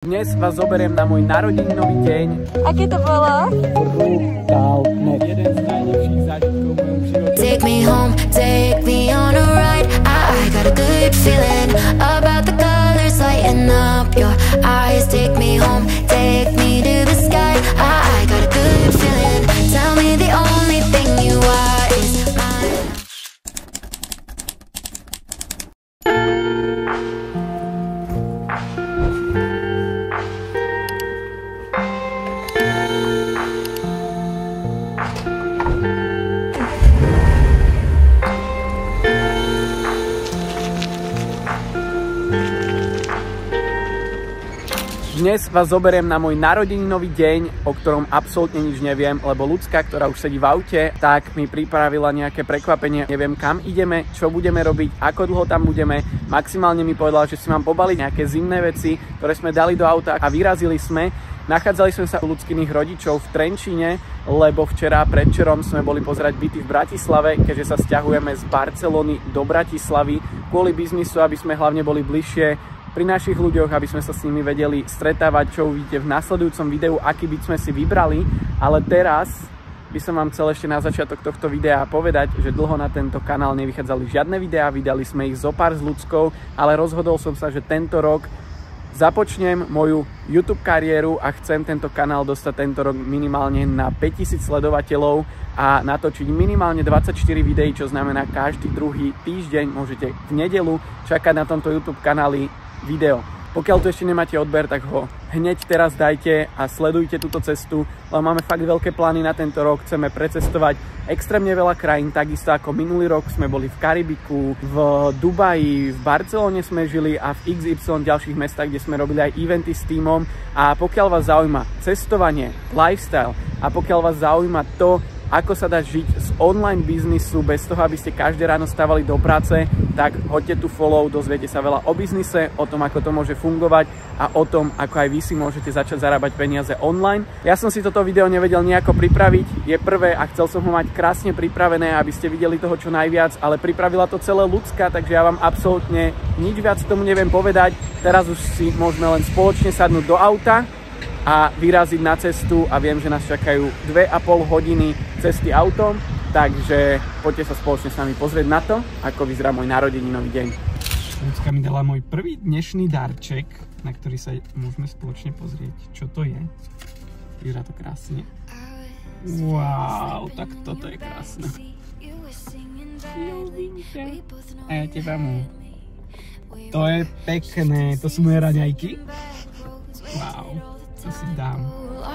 Dnes vás zoberiem na môj narodeninový deň. Aké to bolo? Brutálne. Jeden z najlepších zážitkov v mojom živote. Take me home, take me on a ride. I got a good feeling about the colors lighting up your eyes. Take me home, take me to the sky. I got a good feeling. Tell me the only thing you are is mine. Dnes vás zoberiem na môj narodeninový deň, o ktorom absolútne nič neviem, lebo ľudská, ktorá už sedí v aute, tak mi pripravila nejaké prekvapenie. Neviem, kam ideme, čo budeme robiť, ako dlho tam budeme. Maximálne mi povedala, že si mám pobaliť nejaké zimné veci, ktoré sme dali do auta a vyrazili sme. Nachádzali sme sa u ľudských rodičov v Trenčíne, lebo včera predvčerom sme boli pozerať byty v Bratislave, keďže sa sťahujeme z Barcelony do Bratislavy kvôli biznisu, aby sme hlavne boli bližšie pri našich ľuďoch, aby sme sa s nimi vedeli stretávať, čo uvidíte v nasledujúcom videu, aký byt sme si vybrali. Ale teraz by som vám chcel ešte na začiatok tohto videa povedať, že dlho na tento kanál nevychádzali žiadne videá, vydali sme ich zopár s ľudskou, ale rozhodol som sa, že tento rok započnem moju YouTube kariéru a chcem tento kanál dostať tento rok minimálne na 5000 sledovateľov a natočiť minimálne 24 videí, čo znamená každý druhý týždeň môžete v nedeľu čakať na tomto YouTube kanáli video. Pokiaľ tu ešte nemáte odber, tak ho hneď teraz dajte a sledujte túto cestu, lebo máme fakt veľké plány na tento rok. Chceme precestovať extrémne veľa krajín, takisto ako minulý rok sme boli v Karibiku, v Dubaji, v Barcelone sme žili a v XY ďalších mestách, kde sme robili aj eventy s tímom. A pokiaľ vás zaujíma cestovanie, lifestyle a pokiaľ vás zaujíma to, ako sa dá žiť z online biznisu bez toho, aby ste každé ráno stávali do práce, tak hoďte tu follow, dozviete sa veľa o biznise, o tom, ako to môže fungovať a o tom, ako aj vy si môžete začať zarábať peniaze online. Ja som si toto video nevedel nejako pripraviť, je prvé a chcel som ho mať krásne pripravené, aby ste videli toho čo najviac, ale pripravila to celé ľudská, takže ja vám absolútne nič viac k tomu neviem povedať. Teraz už si môžeme len spoločne sadnúť do auta a vyraziť na cestu a viem, že nás čakajú 2,5 hodiny cesty autom, takže poďte sa spoločne s nami pozrieť na to, ako vyzerá môj narodeninový deň. Ľudská mi dala môj prvý dnešný darček, na ktorý sa môžeme spoločne pozrieť, čo to je. Vyzerá to krásne. Wow, tak toto je krásne. A ja teba mu. To je pekné, to sú moje raňajky. Wow. Co si dám. A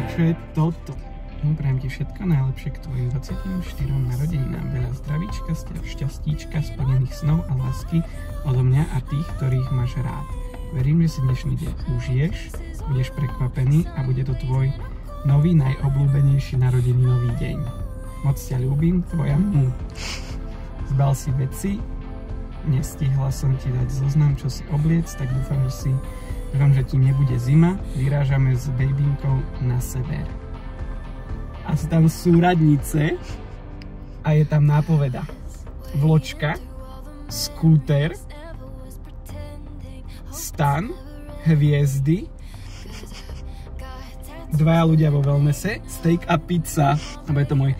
čo je toto? Prajem ti všetko najlepšie k tvojim 24 narodeninám. Veľa zdravíčka, šťastíčka, splnených snov a lásky odo mňa a tých, ktorých máš rád. Verím, že si dnešný deň užiješ, budeš prekvapený a bude to tvoj nový, najobľúbenejší narodeninový deň. Moc ťa ľúbim, tvoja Mu. Zbal si veci, nestihla som ti dať zoznam, čo si obliec, tak dúfam, že ti nebude zima. Vyrážame s babynkou na sever. A sú tam súradnice a je tam nápoveda. Vločka, skúter, stan, hviezdy, dvaja ľudia vo wellnesse, steak a pizza. A bude to môj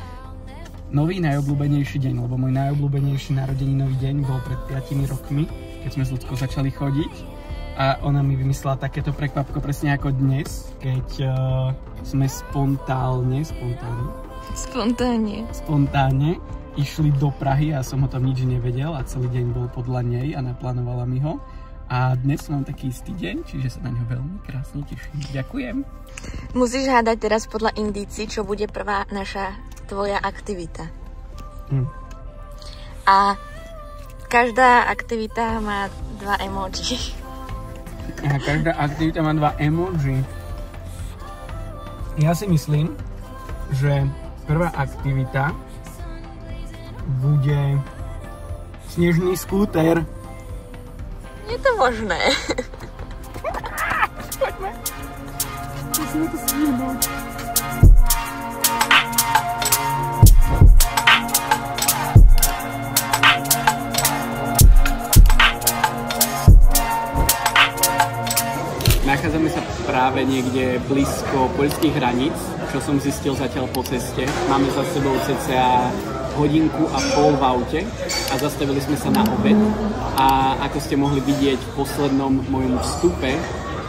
nový najobľúbenejší deň, lebo môj najobľúbenejší narodeninový deň bol pred 5 rokmi, keď sme s ľudskou začali chodiť. A ona mi vymyslela takéto prekvapko presne ako dnes, keď sme spontánne išli do Prahy a som o tom nič nevedel a celý deň bol podľa nej a naplánovala mi ho. A dnes mám taký istý deň, čiže sa na ňo veľmi krásne teším. Ďakujem. Musíš hádať teraz podľa indícií, čo bude prvá naša tvoja aktivita. A každá aktivita má 2 emoji. A každá aktivita má 2 emoji. Ja si myslím, že prvá aktivita bude snežný skúter. Je to možné. Poďme. Musíme to snímať. Nachádzame sa práve niekde blízko poľských hraníc, čo som zistil zatiaľ po ceste. Máme za sebou cca hodinku a pol v aute a zastavili sme sa na obed. A ako ste mohli vidieť v poslednom mojom vstupe,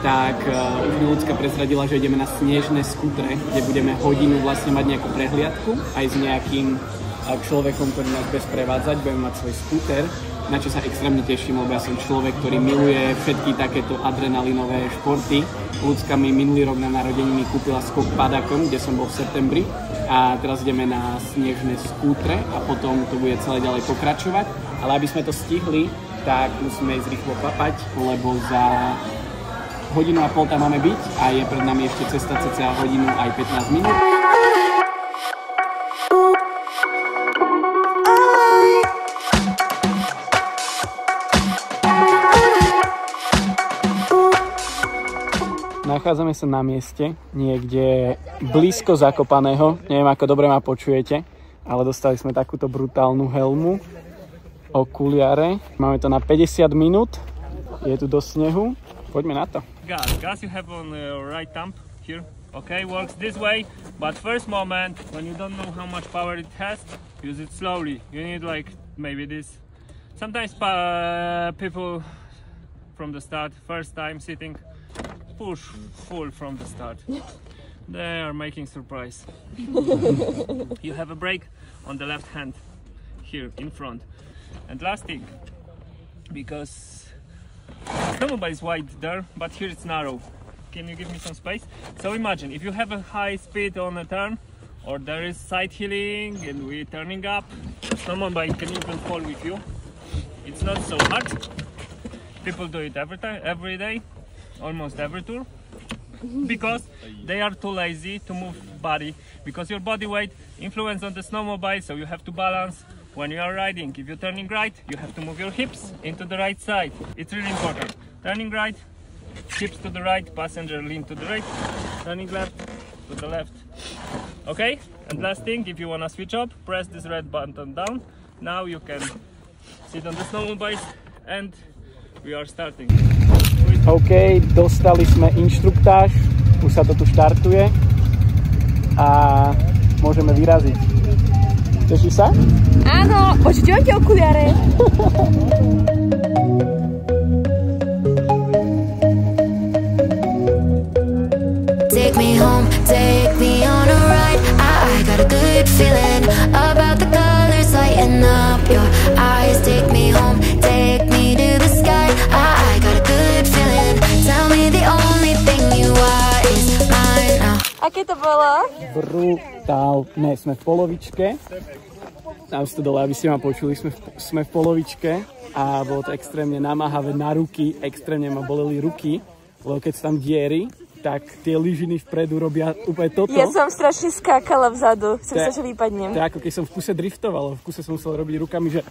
tak už mi Ľudská prezradila, že ideme na snežné skútre, kde budeme hodinu vlastne mať nejakú prehliadku aj s nejakým človekom, ktorý nás bude sprevádzať, budeme mať svoj skúter, na čo sa extrémne teším, lebo ja som človek, ktorý miluje všetky takéto adrenalinové športy. Ľudská mi minulý rok na narodeniny kúpila skok padákom, kde som bol v septembri a teraz ideme na snežné skútre a potom to bude celé ďalej pokračovať. Ale aby sme to stihli, tak musíme ísť rýchlo papať, lebo za hodinu a pol tam máme byť a je pred nami ešte cesta cca hodinu aj 15 minút. Nachádzame sa na mieste, niekde blízko Zakopaného, neviem ako dobre ma počujete, ale dostali sme takúto brutálnu helmu, okuliare, máme to na 50 minút, je tu do snehu, poďme na to. Gas you have on the right thumb here, okay, works this way, but first moment, when you don't know how much power it has, use it slowly, you need like maybe this. Sometimes people from the start, first time sitting, push full from the start. They are making surprise. You have a brake on the left hand here in front. And last thing, because snowmobile is wide there, but here it's narrow. Can you give me some space? So imagine if you have a high speed on a turn, or there is side hilling and we're turning up, snowmobile can even fall with you. It's not so hard. People do it every day. Almost every tour, because they are too lazy to move body, because your body weight influence on the snowmobile, so you have to balance when you are riding. If you're turning right, you have to move your hips into the right side. It's really important. Turning right, hips to the right, passenger lean to the right, turning left to the left. Okay, and last thing, if you want to switch up, press this red button down. Now you can sit on the snowmobile and we are starting. OK, dostali sme inštruktáž, už sa to tu štartuje a môžeme vyraziť. Teší sa? Áno, počujete okuliare? Take me home, take me on a ride. I got a good feeling about the colors lighting up your eyes. Take me home, take me to the sky. I got a good feeling. Tell me the only thing you are is mine now. Aké to bolo? Brutálne, sme v polovičke. Tam si to dole, aby ste ma počuli, sme v polovičke a bolo to extrémne namáhavé na ruky, extrémne ma boleli ruky, lebo keď sú tam diery, tak tie lyžiny vpredu robia úplne toto. Ja som strašne skákala vzadu, chcem sa, že vypadnem. To je ako keď som v kuse driftoval, v kuse som musel robiť rukami, že...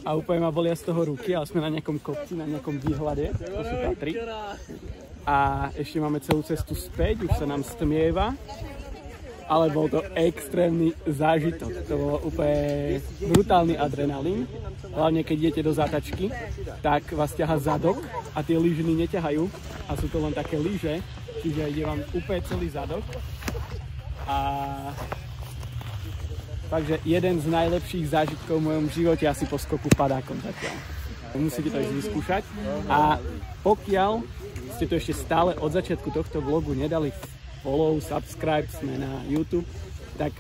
A úplne ma bolia z toho ruky, ale sme na nejakom kopci, na nejakom výhľade, to sú Tatry. A ešte máme celú cestu späť, už sa nám stmieva. Ale bol to extrémny zážitok. To bolo úplne brutálny adrenalín. Hlavne keď idete do zátačky, tak vás ťahá zadok a tie lyžiny neťahajú. A sú to len také lyže, čiže ide vám úplne celý zadok. A takže jeden z najlepších zážitkov v mojom živote asi po skoku padákom zatiaľ. Musíte to ísť vyskúšať. A pokiaľ ste to ešte stále od začiatku tohto vlogu nedali follow, subscribe, sme na YouTube, tak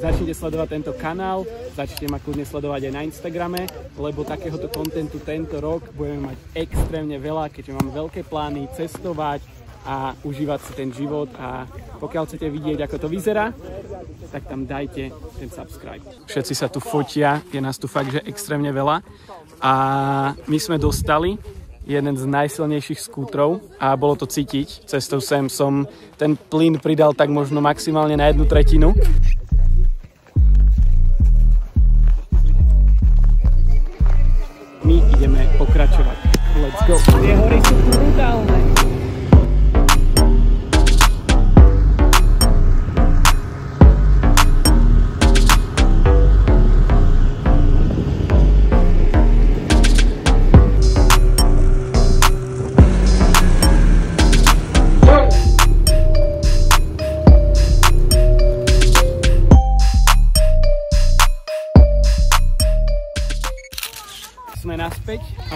začnite sledovať tento kanál, začnite ma kľudne sledovať aj na Instagrame, lebo takéhoto kontentu tento rok budeme mať extrémne veľa, keďže máme veľké plány cestovať a užívať si ten život a pokiaľ chcete vidieť, ako to vyzerá, tak tam dajte ten subscribe. Všetci sa tu fotia, je nás tu fakt, že extrémne veľa a my sme dostali jeden z najsilnejších skútrov a bolo to cítiť. Cestou sem som ten plyn pridal tak možno maximálne na 1/3. My ideme pokračovať. Let's go. Tie hory sú brutálne.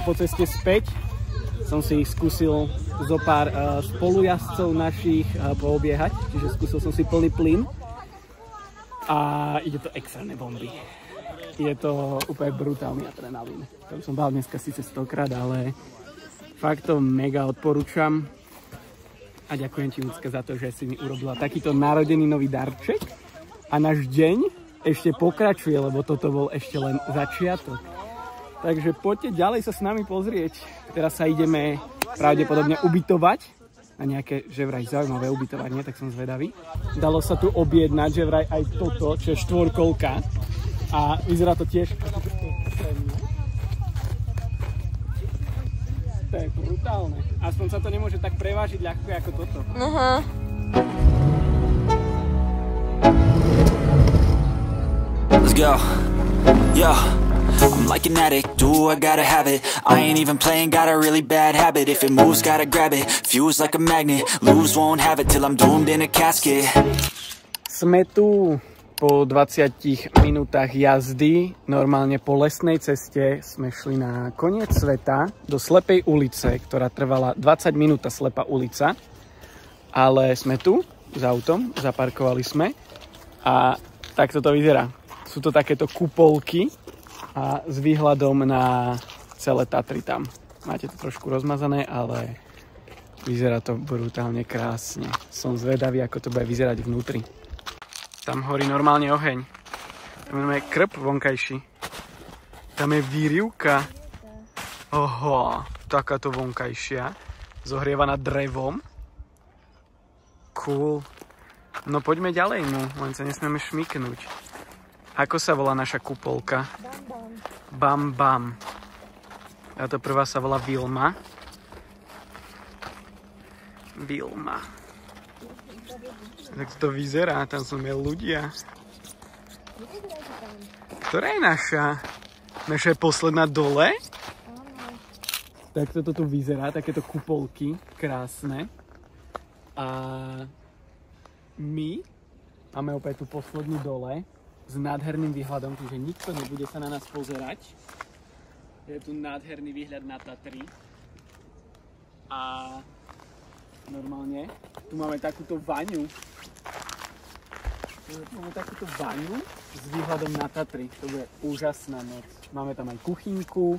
po ceste späť som si skúsil zo pár spolujazdcov našich poobiehať, čiže skúsil som si plný plyn a ide to extrémne bomby. Je to úplne brutálny adrenalín. To som bál dneska síce 100-krát, ale fakt to mega odporúčam. A ďakujem ti, Ľudská, za to, že si mi urobila takýto narodený nový darček. A náš deň ešte pokračuje, lebo toto bol ešte len začiatok. Takže poďte ďalej sa s nami pozrieť. Teraz sa ideme pravdepodobne ubytovať. Na nejaké, že vraj zaujímavé ubytovanie, tak som zvedavý. Dalo sa tu objednať, že vraj aj toto, čo je štvorkolka. A vyzerá to tiež ako extrémne. To je brutálne. Aspoň sa to nemôže tak prevážiť ľahko ako toto. Aha. Let's go. Yo. I'm like an addict, do I gotta have it. I ain't even playing, got a really bad habit. If it moves, gotta grab it. Fuse like a magnet, lose, won't have it till I'm doomed in a casket. Sme tu po 20 minútach jazdy, normálne po lesnej ceste sme šli na koniec sveta do slepej ulice, ktorá trvala 20 minút, tá slepá ulica. Ale sme tu s autom, zaparkovali sme a takto to vyzerá. Sú to takéto kupolky a s výhľadom na celé Tatry tam. Máte to trošku rozmazané, ale vyzerá to brutálne krásne. Som zvedavý, ako to bude vyzerať vnútri. Tam horí normálne oheň. Tam máme krb vonkajší. Tam je výrivka. Oho, takáto vonkajšia. Zohrievaná drevom. Cool. No poďme ďalej, len sa nesmieme šmyknúť. Ako sa volá naša kupolka? Bam Bam. Táto prvá sa volá Vilma. Vilma. Tak to vyzerá, tam sú ľudia. Ktorá je naša? Naša je posledná dole? Tak toto tu vyzerá, takéto kupolky, krásne. A my máme opäť tu poslednú dole s nádherným výhľadom, čiže nikto nebude sa na nás pozerať. Je tu nádherný výhľad na Tatry. A normálne tu máme takúto vaňu. S výhľadom na Tatry. To bude úžasná noc. Máme tam aj kuchynku,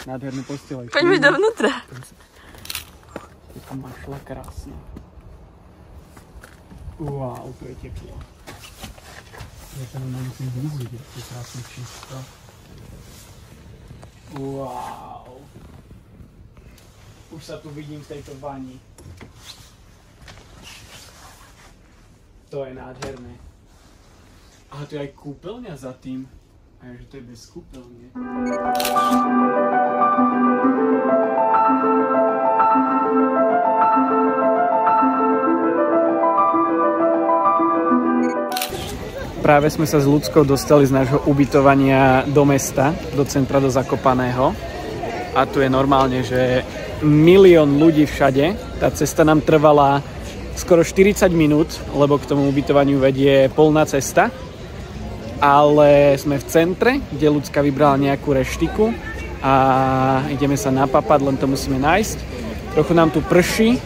nádherné postele. Poďme dovnútra. Je tam mašla krásna. Wow, to je teplo. Ja tam musím vyzviť, je to krásne čisto. Wow. Už sa tu vidím v tejto vani. To je nádherné. Ale tu je aj kúpeľňa za tým. A že to je bez kúpeľne. Práve sme sa s Ľudskou dostali z nášho ubytovania do mesta, do centra, do Zakopaného. A tu je normálne, že milión ľudí všade. Tá cesta nám trvala skoro 40 minút, lebo k tomu ubytovaniu vedie polná cesta. Ale sme v centre, kde Ľudská vybrala nejakú reštiku a ideme sa napapať, len to musíme nájsť. Trochu nám tu prší,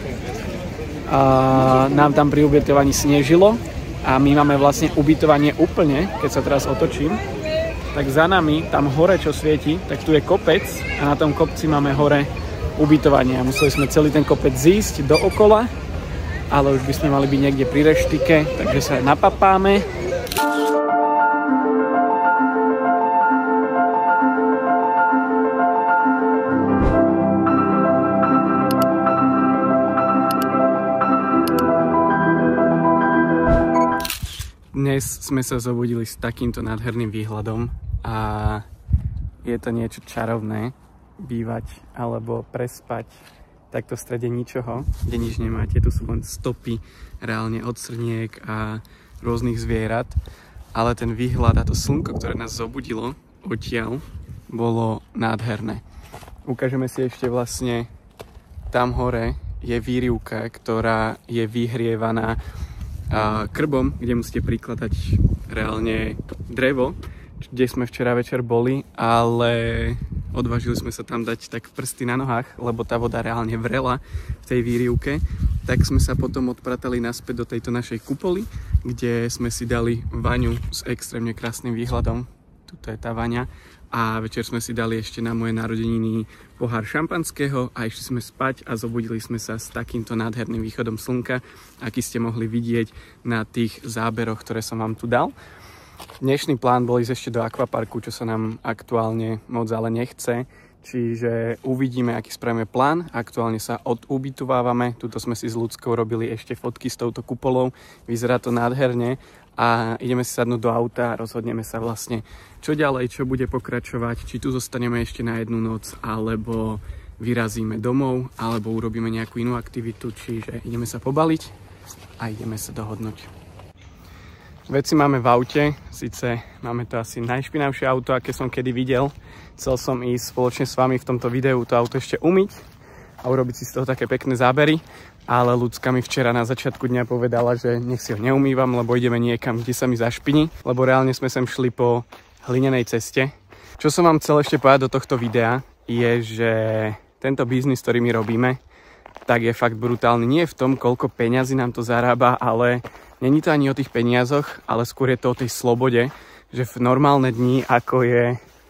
a nám tam pri ubytovaní snežilo. A my máme vlastne ubytovanie úplne, keď sa teraz otočím, tak za nami, tam hore čo svieti, tak tu je kopec a na tom kopci máme hore ubytovanie. A museli sme celý ten kopec zísť dookola, ale už by sme mali byť niekde pri reštike, takže sa napapáme. Dnes sme sa zobudili s takýmto nádherným výhľadom a je to niečo čarovné bývať alebo prespať takto v strede ničoho, kde nič nemáte. Tu sú len stopy reálne od srniek a rôznych zvierat, ale ten výhľad a to slnko, ktoré nás zobudilo odtiaľ, bolo nádherné. Ukážeme si ešte vlastne tam hore je výrivka, ktorá je vyhrievaná krbom, kde musíte prikladať reálne drevo, kde sme včera večer boli, ale odvážili sme sa tam dať tak prsty na nohách, lebo tá voda reálne vrela v tej výrivke, tak sme sa potom odpratali naspäť do tejto našej kupoly, kde sme si dali vaňu s extrémne krásnym výhľadom. Tuto je tá vaňa. A večer sme si dali ešte na moje narodeniny pohár šampanského a išli sme spať a zobudili sme sa s takýmto nádherným východom slnka, aký ste mohli vidieť na tých záberoch, ktoré som vám tu dal. Dnešný plán bol ísť ešte do akvaparku, čo sa nám aktuálne moc ale nechce. Čiže uvidíme, aký spravíme plán. Aktuálne sa odubytovávame. Tuto sme si s Ľudskou robili ešte fotky s touto kupolou. Vyzerá to nádherne. A ideme si sadnúť do auta a rozhodneme sa vlastne, čo ďalej, čo bude pokračovať. Či tu zostaneme ešte na jednu noc, alebo vyrazíme domov, alebo urobíme nejakú inú aktivitu. Čiže ideme sa pobaliť a ideme sa dohodnúť. Veci máme v aute, síce máme to asi najšpinavšie auto, aké som kedy videl. Chcel som ísť spoločne s vami v tomto videu to auto ešte umyť a urobiť si z toho také pekné zábery, ale Ľudská mi včera na začiatku dňa povedala, že nech si ho neumývam, lebo ideme niekam, kde sa mi zašpiní, lebo reálne sme sem šli po hlinenej ceste. Čo som vám chcel ešte povedať do tohto videa, je, že tento biznis, ktorý my robíme, tak je fakt brutálny. Nie v tom, koľko peňazí nám to zarába, ale není to ani o tých peniazoch, ale skôr je to o tej slobode, že v normálne dni, ako je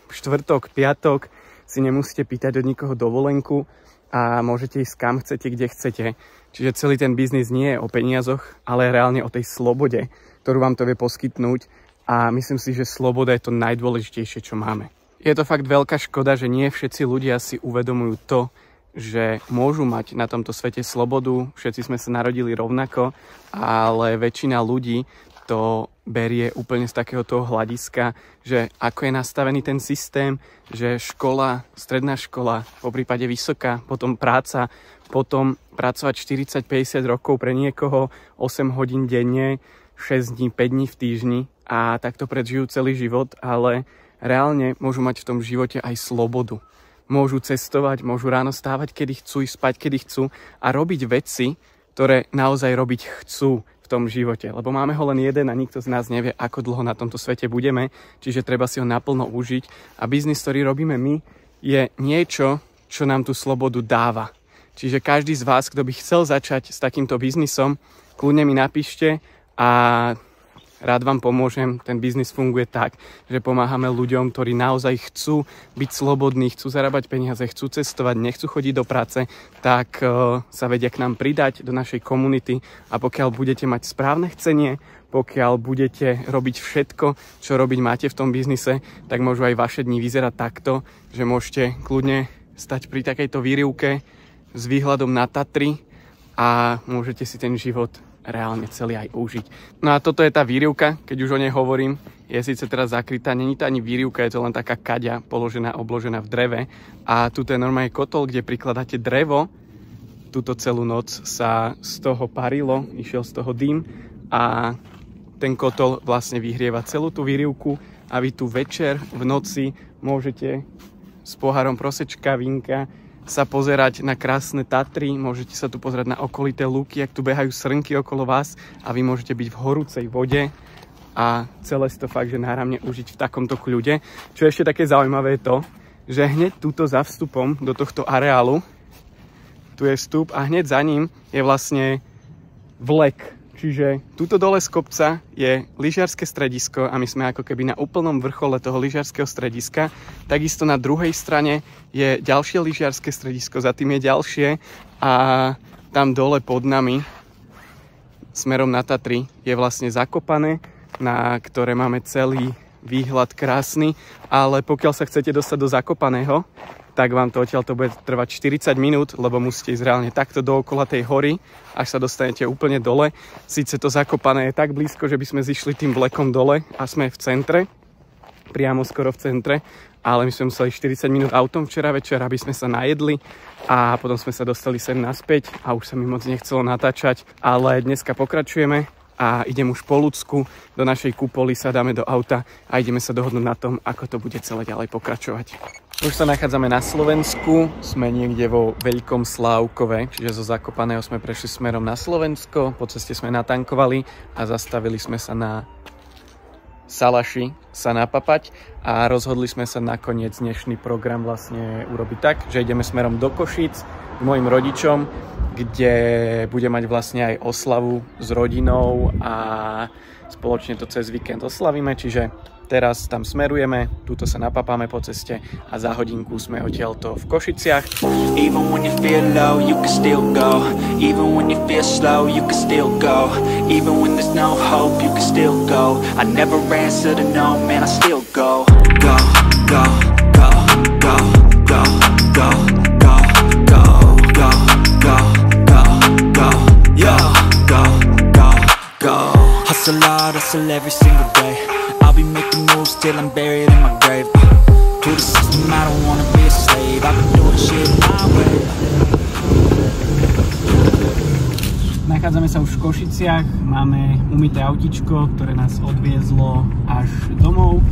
štvrtok, piatok, si nemusíte pýtať od nikoho dovolenku a môžete ísť kam chcete, kde chcete. Čiže celý ten biznis nie je o peniazoch, ale reálne o tej slobode, ktorú vám to vie poskytnúť a myslím si, že sloboda je to najdôležitejšie, čo máme. Je to fakt veľká škoda, že nie všetci ľudia si uvedomujú to, že môžu mať na tomto svete slobodu, všetci sme sa narodili rovnako, ale väčšina ľudí to berie úplne z takého toho hľadiska, že ako je nastavený ten systém, že škola, stredná škola, poprípade vysoká, potom práca, potom pracovať 40-50 rokov pre niekoho, 8 hodín denne, 6 dní, 5 dní v týždni a takto predžijú celý život, ale reálne môžu mať v tom živote aj slobodu. Môžu cestovať, môžu ráno stávať, kedy chcú, ísť spať, kedy chcú a robiť veci, ktoré naozaj robiť chcú v tom živote. Lebo máme ho len jeden a nikto z nás nevie, ako dlho na tomto svete budeme, čiže treba si ho naplno užiť. A biznis, ktorý robíme my, je niečo, čo nám tú slobodu dáva. Čiže každý z vás, kto by chcel začať s takýmto biznisom, kľudne mi napíšte a rád vám pomôžem. Ten biznis funguje tak, že pomáhame ľuďom, ktorí naozaj chcú byť slobodní, chcú zarábať peniaze, chcú cestovať, nechcú chodiť do práce, tak sa vedia k nám pridať do našej komunity a pokiaľ budete mať správne chcenie, pokiaľ budete robiť všetko, čo robiť máte v tom biznise, tak môžu aj vaše dni vyzerať takto, že môžete kľudne stať pri takejto výrivke s výhľadom na Tatry a môžete si ten život reálne celý aj užiť. No a toto je tá výrivka, keď už o nej hovorím, je síce teraz zakrytá, není to ani výrivka, je to len taká kaďa položená, obložená v dreve a tu je normálne kotol, kde prikladáte drevo. Túto celú noc sa z toho parilo, išiel z toho dym a ten kotol vlastne vyhrieva celú tú výrivku a vy tu večer v noci môžete s pohárom prosečka, vínka sa pozerať na krásne Tatry, môžete sa tu pozerať na okolité lúky, ak tu behajú srnky okolo vás a vy môžete byť v horúcej vode a celé si to fakt, že náramne užiť v takomto kľude. Čo ešte také zaujímavé je to, že hneď túto za vstupom do tohto areálu, tu je vstup a hneď za ním je vlastne vlek. Čiže tuto dole z kopca je lyžiarske stredisko a my sme ako keby na úplnom vrchole toho lyžiarskeho strediska. Takisto na druhej strane je ďalšie lyžiarske stredisko, za tým je ďalšie a tam dole pod nami, smerom na Tatry, je vlastne Zakopané, na ktoré máme celý výhľad krásny, ale pokiaľ sa chcete dostať do Zakopaného, tak vám to odtiaľ to bude trvať 40 minút, lebo musíte ísť reálne takto dookola tej hory, až sa dostanete úplne dole. Síce to Zakopané je tak blízko, že by sme zišli tým vlekom dole a sme v centre, priamo skoro v centre, ale my sme museli 40 minút autom včera večer, aby sme sa najedli a potom sme sa dostali sem naspäť a už sa mi moc nechcelo natáčať, ale dneska pokračujeme a idem už po ľudsku do našej kupoly, sadáme do auta a ideme sa dohodnúť na tom, ako to bude celé ďalej pokračovať. Už sa nachádzame na Slovensku, sme niekde vo Veľkom Slávkove, čiže zo Zakopaného sme prešli smerom na Slovensko, po ceste sme natankovali a zastavili sme sa na salaši sa napapať a rozhodli sme sa nakoniec dnešný program vlastne urobiť tak, že ideme smerom do Košíc k mojim rodičom, kde budem mať vlastne aj oslavu s rodinou a spoločne to cez víkend oslavíme, čiže teraz tam smerujeme, túto sa napapáme po ceste a za hodinku sme odtiaľto v Košiciach. Even when you feel low, you can still go. Even when you feel slow, you can still go. Even when there's no hope, you can still go. I never answer to no, man, I still go. Go, go, go, go, go, go, go, go, go, go, go, go, yo, go, go, go. Hustle hard, hustle every single day. I'll be making moves till I'm buried in my grave. To the system, I don't wanna be a slave. I've been doing shit my way. Nachádzame sa už v Košiciach, máme umyté autičko, ktoré nás odviezlo až domov.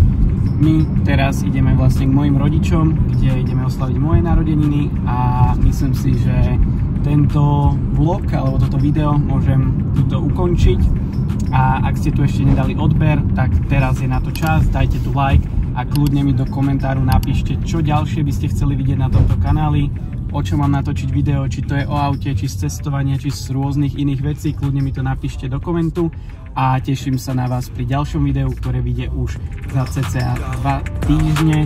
My teraz ideme vlastne k mojim rodičom, kde ideme oslaviť moje narodeniny a myslím si, že tento vlog alebo toto video môžem tuto ukončiť. A ak ste tu ešte nedali odber, tak teraz je na to čas, dajte tu like a kľudne mi do komentáru napíšte, čo ďalšie by ste chceli vidieť na tomto kanáli, o čom mám natočiť video, či to je o aute, či z cestovania, či z rôznych iných vecí, kľudne mi to napíšte do komentu a teším sa na vás pri ďalšom videu, ktoré vyjde už za cca 2 týždne.